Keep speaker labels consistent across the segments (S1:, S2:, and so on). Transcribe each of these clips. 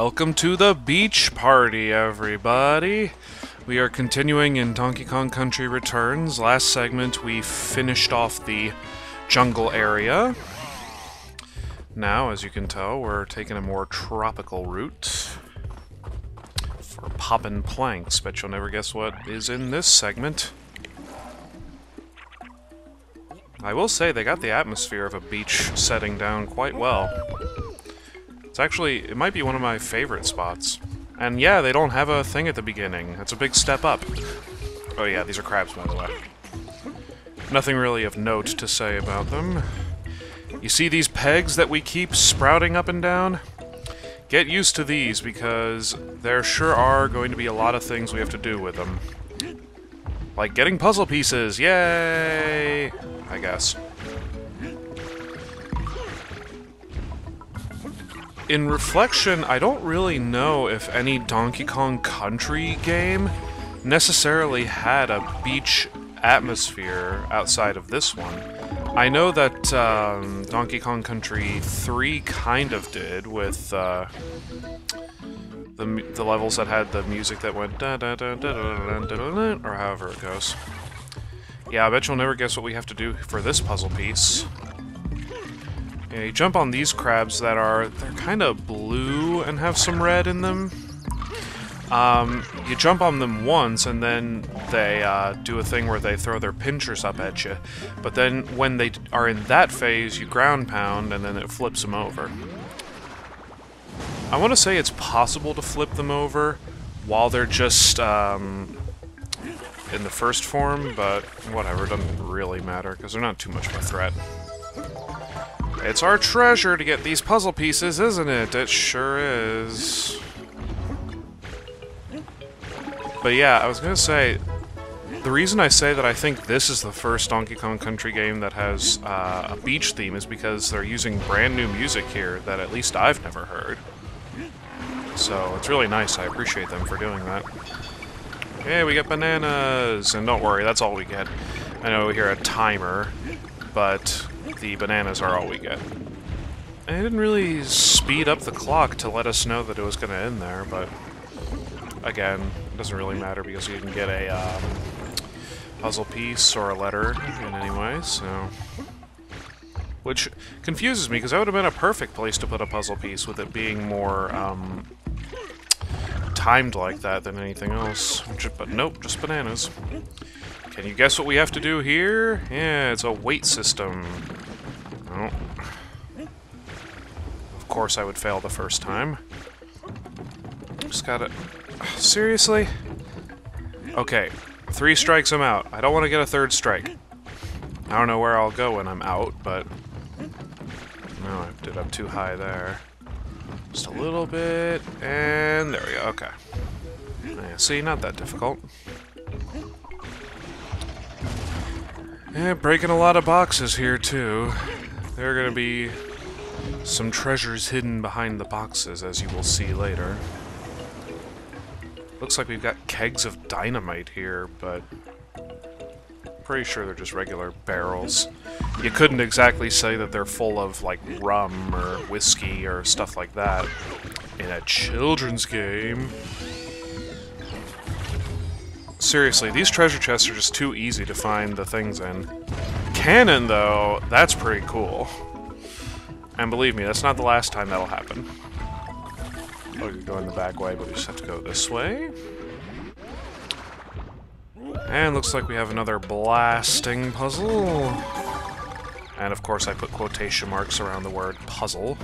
S1: Welcome to the beach party, everybody! We are continuing in Donkey Kong Country Returns. Last segment, we finished off the jungle area. Now, as you can tell, we're taking a more tropical route for poppin' planks. Bet you'll never guess what is in this segment. I will say they got the atmosphere of a beach setting down quite well. It's actually, it might be one of my favorite spots. And yeah, they don't have a thing at the beginning. That's a big step up. Oh yeah, these are crabs, by the way. Nothing really of note to say about them. You see these pegs that we keep sprouting up and down? Get used to these, because there sure are going to be a lot of things we have to do with them. Like getting puzzle pieces, yay! I guess. In reflection, I don't really know if any Donkey Kong Country game necessarily had a beach atmosphere outside of this one. I know that Donkey Kong Country 3 kind of did with the levels that had the music that went da da da da da da da, or however it goes. Yeah, I bet you'll never guess what we have to do for this puzzle piece. Yeah, you jump on these crabs that they're kind of blue and have some red in them. You jump on them once and then they do a thing where they throw their pinchers up at you. But then when they are in that phase, you ground pound and then it flips them over. I want to say it's possible to flip them over while they're just in the first form, but whatever, it doesn't really matter because they're not too much of a threat. It's our treasure to get these puzzle pieces, isn't it? It sure is. But yeah, I was gonna say, the reason I say that I think this is the first Donkey Kong Country game that has a beach theme is because they're using brand new music here that at least I've never heard. So it's really nice, I appreciate them for doing that. Hey, we get bananas! And don't worry, that's all we get. I know we hear a timer, but the bananas are all we get. And it didn't really speed up the clock to let us know that it was going to end there, but again, it doesn't really matter because you can get a puzzle piece or a letter in any way, so... Which confuses me, because that would have been a perfect place to put a puzzle piece, with it being more timed like that than anything else. But nope, just bananas. Can you guess what we have to do here? Yeah, it's a weight system. Oh. Of course I would fail the first time. Just gotta... Seriously? Okay, 3 strikes I'm out. I don't want to get a 3rd strike. I don't know where I'll go when I'm out, but... No, I did up too high there. Just a little bit, and there we go, okay. Yeah, see, not that difficult. Yeah, breaking a lot of boxes here, too. There are going to be some treasures hidden behind the boxes, as you will see later. Looks like we've got kegs of dynamite here, but... pretty sure they're just regular barrels. You couldn't exactly say that they're full of, like, rum or whiskey or stuff like that in a children's game. Seriously, these treasure chests are just too easy to find the things in. Cannon, though, that's pretty cool. And believe me, that's not the last time that'll happen. Oh, you go in the back way, but we just have to go this way. And looks like we have another blasting puzzle. And of course I put quotation marks around the word puzzle.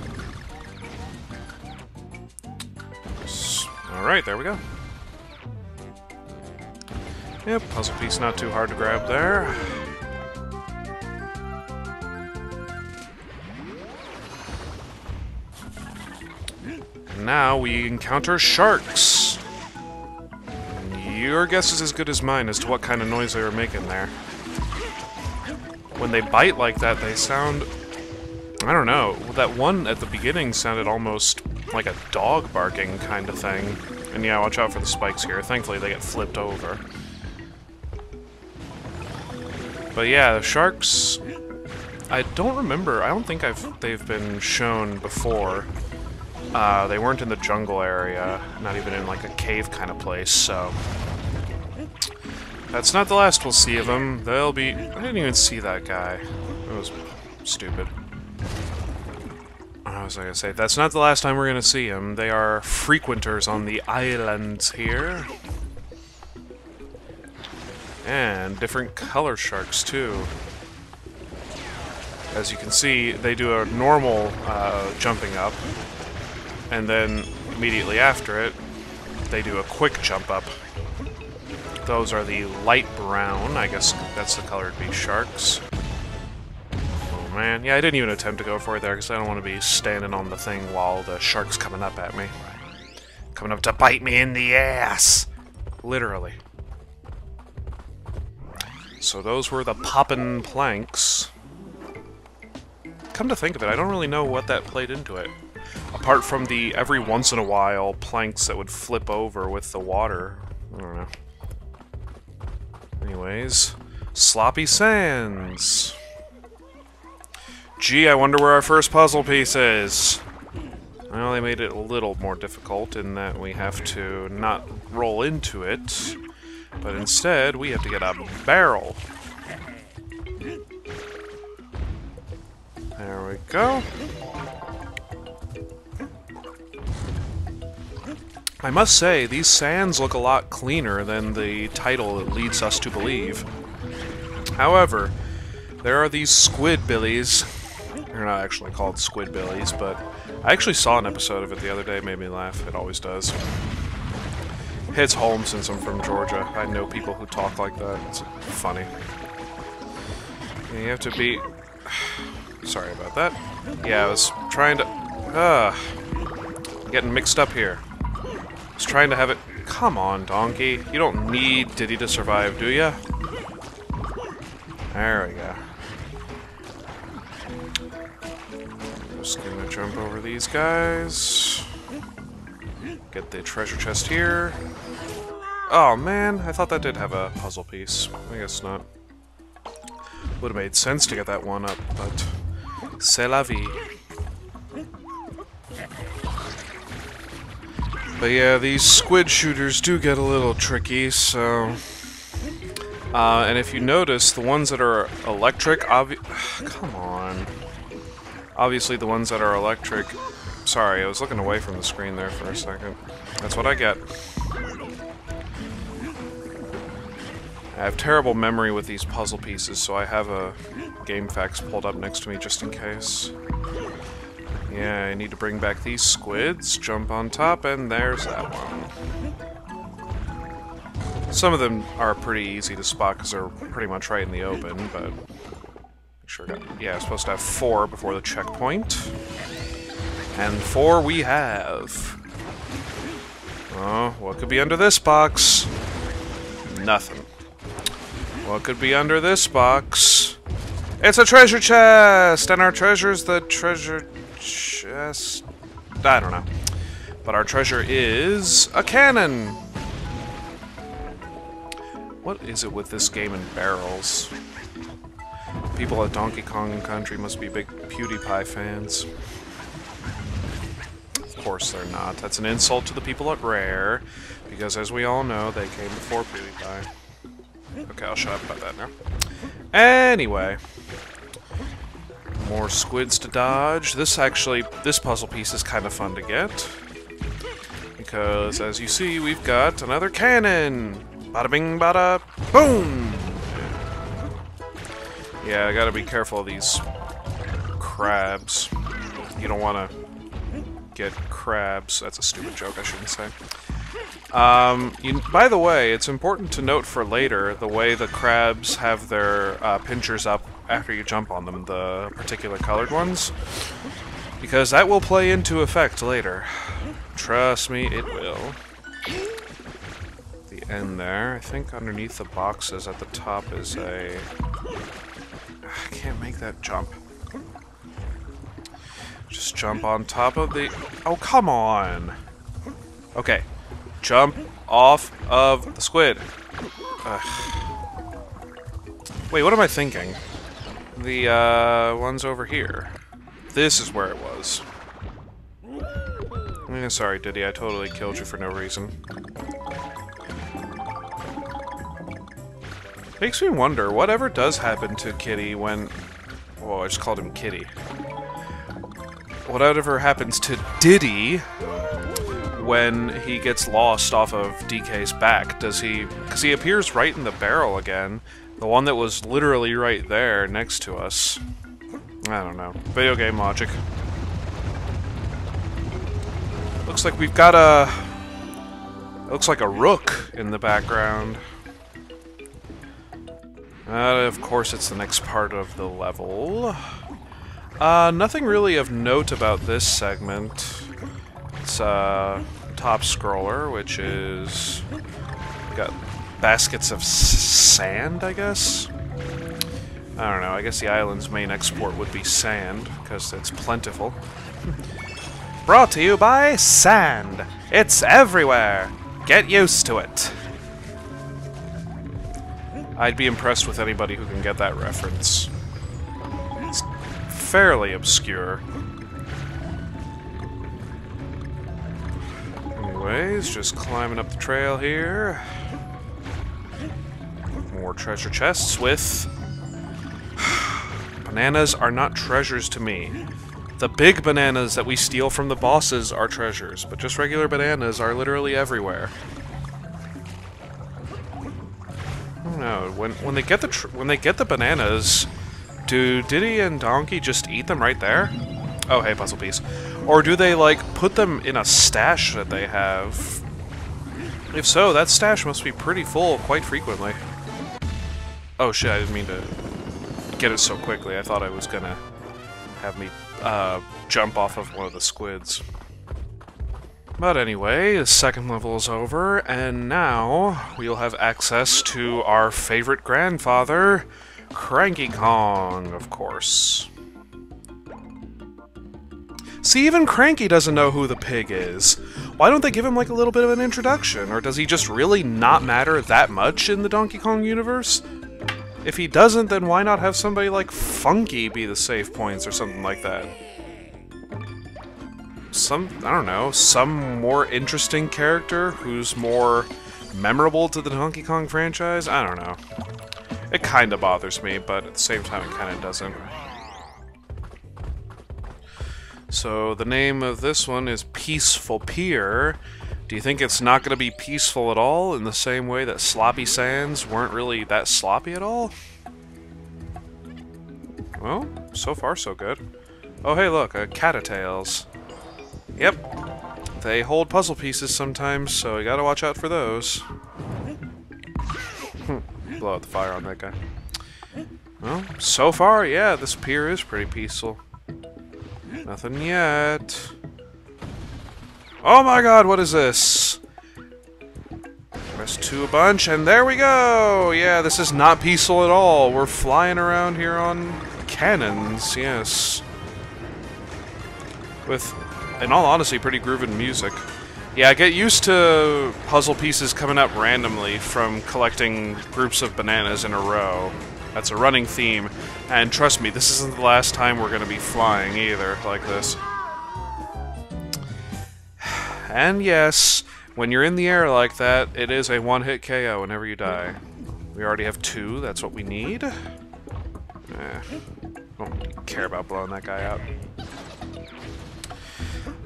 S1: Alright, there we go. Yep, puzzle piece not too hard to grab there. And now we encounter sharks. Your guess is as good as mine as to what kind of noise they were making there. When they bite like that, they sound... I don't know. That one at the beginning sounded almost like a dog barking kind of thing. And yeah, watch out for the spikes here. Thankfully, they get flipped over. But yeah, the sharks... I don't remember. I don't think they've been shown before. They weren't in the jungle area, not even in like a cave kind of place, so... That's not the last we'll see of them. They'll be... I didn't even see that guy. That was stupid. I was gonna say, that's not the last time we're gonna see him. They are frequenters on the islands here. And different color sharks, too. As you can see, they do a normal jumping up, and then immediately after it, they do a quick jump up. Those are the light brown, I guess that's the color it'd be, sharks. Oh man, yeah, I didn't even attempt to go for it there, because I don't want to be standing on the thing while the shark's coming up at me. Coming up to bite me in the ass! Literally. So those were the poppin' planks. Come to think of it, I don't really know what that played into it. Apart from the every once in a while planks that would flip over with the water. I don't know. Anyways, sloppy sands. Gee, I wonder where our first puzzle piece is. Well, they made it a little more difficult in that we have to not roll into it, but instead we have to get a barrel. There we go. I must say, these sands look a lot cleaner than the title leads us to believe. However, there are these squidbillies. They're not actually called squidbillies, but I actually saw an episode of it the other day. It made me laugh. It always does. Hits home since I'm from Georgia. I know people who talk like that. It's funny. You have to be... Sorry about that. Yeah, I was trying to... getting mixed up here. I was trying to have it... Come on, donkey. You don't need Diddy to survive, do ya? There we go. Just gonna jump over these guys. Get the treasure chest here. Oh man, I thought that did have a puzzle piece. I guess not. Would have made sense to get that one up, but... C'est la vie. But yeah, these squid shooters do get a little tricky, so... and if you notice, the ones that are electric, come on. Obviously the ones that are electric... Sorry, I was looking away from the screen there for a second. That's what I get. I have terrible memory with these puzzle pieces, so I have a game facts pulled up next to me just in case. Yeah, I need to bring back these squids, jump on top, and there's that one. Some of them are pretty easy to spot because they're pretty much right in the open, but... Sure got, yeah, I'm supposed to have 4 before the checkpoint. And 4 we have. Oh, what could be under this box? Nothing. What could be under this box? It's a treasure chest! And our treasure's the treasure chest... I don't know. But our treasure is a cannon! What is it with this game and barrels? People at Donkey Kong Country must be big PewDiePie fans. Of course they're not. That's an insult to the people at Rare, because as we all know, they came before PewDiePie. Okay, I'll shut up about that now. Anyway. More squids to dodge. This puzzle piece is kind of fun to get. Because, as you see, we've got another cannon! Bada bing, bada boom! Yeah, I gotta be careful of these crabs. You don't want to get crabs. That's a stupid joke, I shouldn't say. By the way, it's important to note for later the way the crabs have their pinchers up after you jump on them, the particular colored ones, because that will play into effect later. Trust me, it will. The end there. I think underneath the boxes at the top is a... I can't make that jump. Just jump on top of the... Oh, come on! Okay. Jump off of the squid. Wait, what am I thinking? The, ones over here. This is where it was. Sorry, Diddy, I totally killed you for no reason. Makes me wonder, whatever does happen to Kitty when... Whoa, I just called him Kitty. Whatever happens to Diddy when he gets lost off of DK's back, does he... Because he appears right in the barrel again. The one that was literally right there next to us. I don't know. Video game logic. Looks like we've got a... Looks like a rook in the background. Of course, it's the next part of the level. Nothing really of note about this segment. It's top scroller, which is... got baskets of sand, I guess? I don't know, I guess the island's main export would be sand, because it's plentiful. Brought to you by sand! It's everywhere! Get used to it! I'd be impressed with anybody who can get that reference. It's fairly obscure. Anyways, just climbing up the trail here. More treasure chests with... Bananas are not treasures to me. The big bananas that we steal from the bosses are treasures, but just regular bananas are literally everywhere. I don't know. When they get the bananas, do Diddy and Donkey just eat them right there? Oh, hey, puzzle piece. Or do they, like, put them in a stash that they have? If so, that stash must be pretty full quite frequently. Oh shit, I didn't mean to get it so quickly. I thought I was gonna have me jump off of one of the squids. But anyway, the second level is over, and now we'll have access to our favorite grandfather, Cranky Kong, of course. See, even Cranky doesn't know who the pig is. Why don't they give him, like, a little bit of an introduction? Or does he just really not matter that much in the Donkey Kong universe? If he doesn't, then why not have somebody like Funky be the save points or something like that? I don't know, some more interesting character who's more memorable to the Donkey Kong franchise? I don't know. It kinda bothers me, but at the same time it kinda doesn't. So, the name of this one is Peaceful Pier. Do you think it's not going to be peaceful at all, in the same way that Sloppy Sands weren't really that sloppy at all? Well, so far so good. Oh hey look, a Catatales. Yep, they hold puzzle pieces sometimes, so you gotta watch out for those. Blow out the fire on that guy. Well, so far, yeah, this pier is pretty peaceful. Nothing yet. Oh my god, what is this? Press 2 a bunch, and there we go! Yeah, this is not peaceful at all. We're flying around here on cannons, yes. With, in all honesty, pretty grooving music. Yeah, I get used to puzzle pieces coming up randomly from collecting groups of bananas in a row. That's a running theme. And trust me, this isn't the last time we're going to be flying either, like this. And yes, when you're in the air like that, it is a one-hit KO whenever you die. We already have 2, that's what we need. Don't care about blowing that guy out.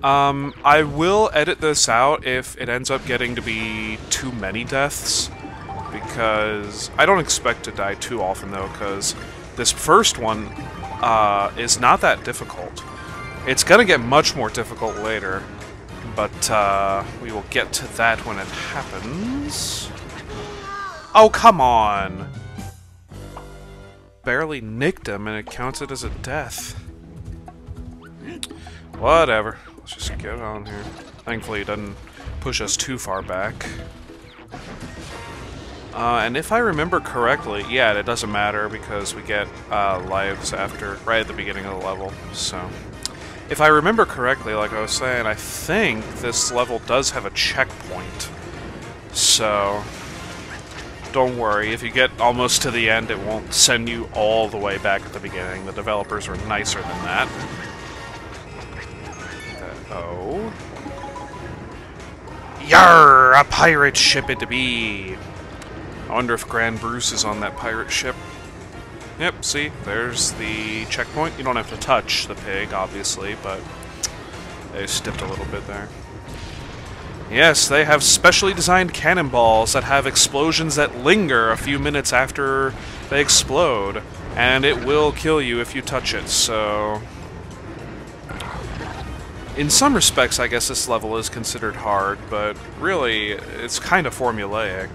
S1: I will edit this out if it ends up getting to be too many deaths, because I don't expect to die too often though, because this first one is not that difficult. It's gonna get much more difficult later, but we will get to that when it happens. Oh, come on! Barely nicked him and it counted as a death. Whatever. Let's just get on here. Thankfully it doesn't push us too far back. And if I remember correctly, yeah, it doesn't matter because we get lives after, right at the beginning of the level, so... If I remember correctly, like I was saying, I think this level does have a checkpoint. So... Don't worry, if you get almost to the end, it won't send you all the way back at the beginning. The developers were nicer than that. Oh. Yarr! A pirate ship it to be! I wonder if Grand Bruce is on that pirate ship. Yep, see? There's the checkpoint. You don't have to touch the pig, obviously, but they stepped a little bit there. Yes, they have specially designed cannonballs that have explosions that linger a few minutes after they explode, and it will kill you if you touch it, so... In some respects, I guess this level is considered hard, but really, it's kind of formulaic.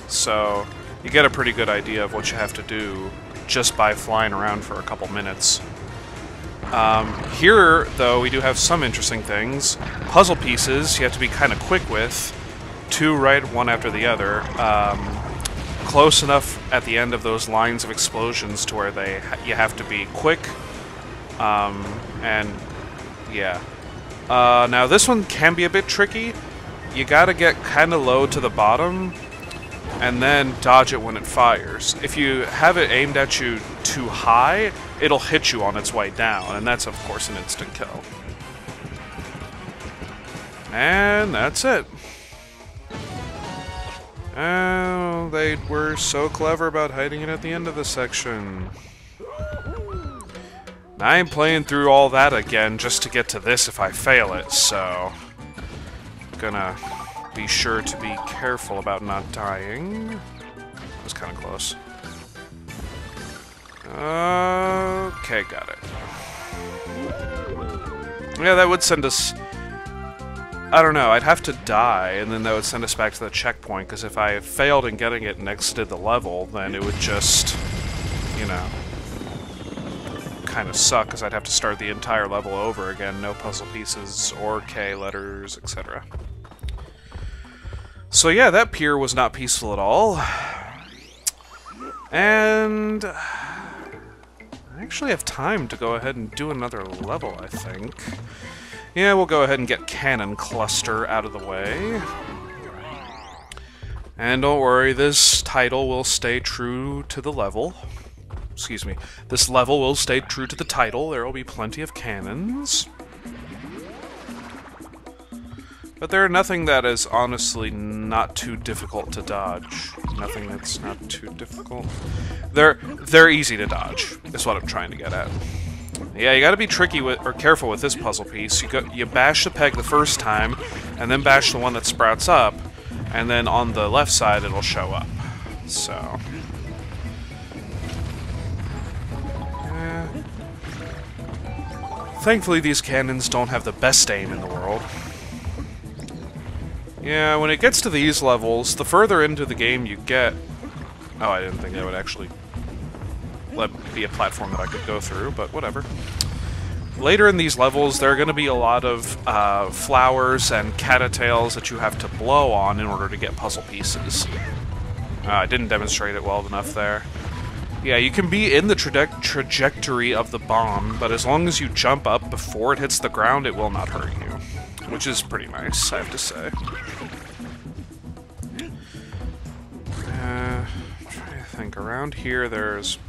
S1: So, you get a pretty good idea of what you have to do just by flying around for a couple minutes. Here, though, we do have some interesting things. Puzzle pieces you have to be kind of quick with. 2 right, 1 after the other. Close enough at the end of those lines of explosions to where you have to be quick. And, yeah. Now, this one can be a bit tricky. You gotta get kind of low to the bottom, and then dodge it when it fires. If you have it aimed at you too high, it'll hit you on its way down, and that's, of course, an instant kill. And that's it. Oh, they were so clever about hiding it at the end of the section. I ain't playing through all that again just to get to this if I fail it, so... Gonna be sure to be careful about not dying. That was kind of close. Okay, got it. Yeah, that would send us... I don't know, I'd have to die, and then that would send us back to the checkpoint, because if I failed in getting it and exited the level, then it would just, you know, kind of suck, because I'd have to start the entire level over again, no puzzle pieces, or K letters, etc. So yeah, that pier was not peaceful at all. And... I actually have time to go ahead and do another level, I think. Yeah, we'll go ahead and get Cannon Cluster out of the way. And don't worry, this title will stay true to the level. Excuse me. This level will stay true to the title. There will be plenty of cannons. But there are nothing that is honestly not too difficult to dodge. Nothing that's not too difficult. They're easy to dodge, is what I'm trying to get at. Yeah, you gotta be tricky with, or careful with this puzzle piece. You bash the peg the first time, and then bash the one that sprouts up, and then on the left side it'll show up. So... Thankfully these cannons don't have the best aim in the world. Yeah, when it gets to these levels, the further into the game you get... Oh, I didn't think that would actually be a platform that I could go through, but whatever. Later in these levels, there are going to be a lot of flowers and cattails that you have to blow on in order to get puzzle pieces. I didn't demonstrate it well enough there. Yeah, you can be in the trajectory of the bomb, but as long as you jump up before it hits the ground, it will not hurt you. Which is pretty nice, I have to say. I'm trying to think. Around here, there's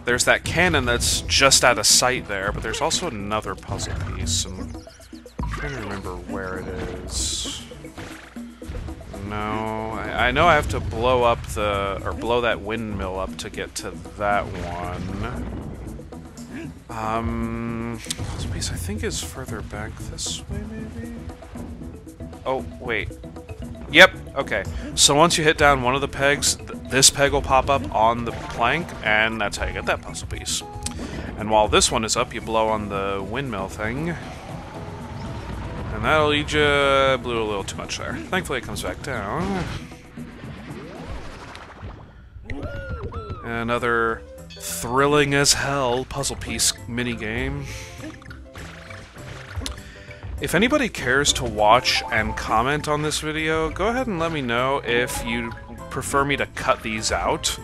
S1: that cannon that's just out of sight there, but there's also another puzzle piece, and I'm trying to remember where it is. No, I know I have to blow up blow that windmill up to get to that one. Puzzle piece I think is further back this way, maybe? Oh, wait. Yep, okay. So once you hit down one of the pegs, this peg will pop up on the plank, and that's how you get that puzzle piece. And while this one is up, you blow on the windmill thing. And that'll lead you... blew a little too much there. Thankfully it comes back down. Another thrilling as hell puzzle piece minigame. If anybody cares to watch and comment on this video, go ahead and let me know if you prefer me to cut these out.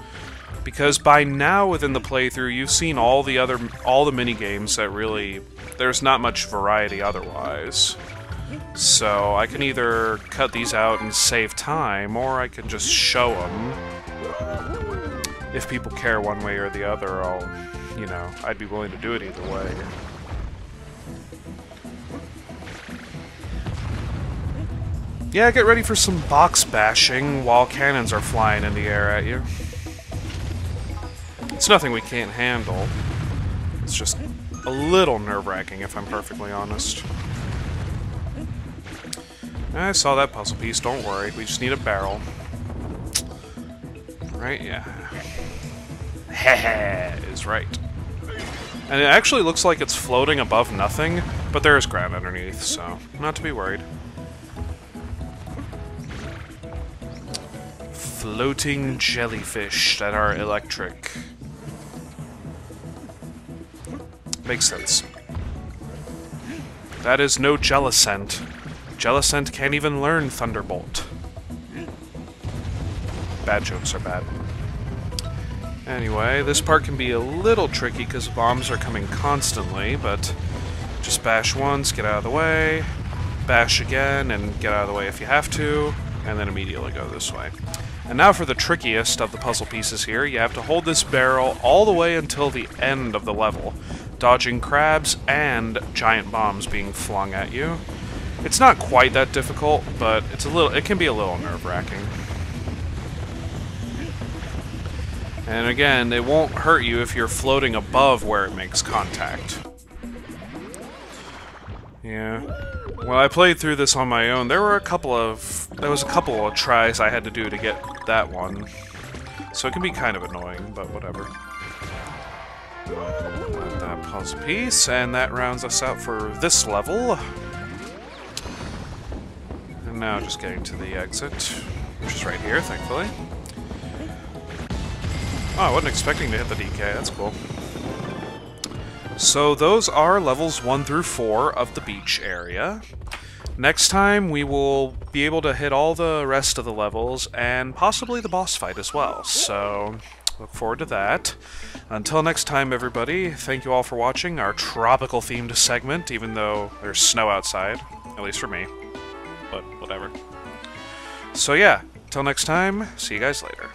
S1: Because by now within the playthrough, you've seen all the minigames that really... there's not much variety otherwise. So I can either cut these out and save time, or I can just show them. If people care one way or the other, you know, I'd be willing to do it either way. Yeah, get ready for some box bashing while cannons are flying in the air at you. It's nothing we can't handle. It's just a little nerve-wracking, if I'm perfectly honest. I saw that puzzle piece, don't worry. We just need a barrel. Right? Yeah. Heh is right. And it actually looks like it's floating above nothing, but there is ground underneath, so not to be worried. Floating jellyfish that are electric. Makes sense. That is no Jellicent. Jellicent can't even learn Thunderbolt. Bad jokes are bad. Anyway, this part can be a little tricky because bombs are coming constantly, but just bash once, get out of the way, bash again, and get out of the way if you have to, and then immediately go this way. And now for the trickiest of the puzzle pieces here, you have to hold this barrel all the way until the end of the level, dodging crabs and giant bombs being flung at you. It's not quite that difficult, but it can be a little nerve-wracking. And again, it won't hurt you if you're floating above where it makes contact. Yeah. When I played through this on my own, there was a couple of tries I had to do to get that one. So it can be kind of annoying, but whatever. Let that puzzle piece, and that rounds us out for this level. And now just getting to the exit, which is right here, thankfully. Oh, I wasn't expecting to hit the DK, that's cool. So those are levels 1 through 4 of the beach area. Next time we will be able to hit all the rest of the levels, and possibly the boss fight as well, so look forward to that. Until next time, everybody, thank you all for watching our tropical-themed segment, even though there's snow outside, at least for me, but whatever. So yeah, until next time, see you guys later.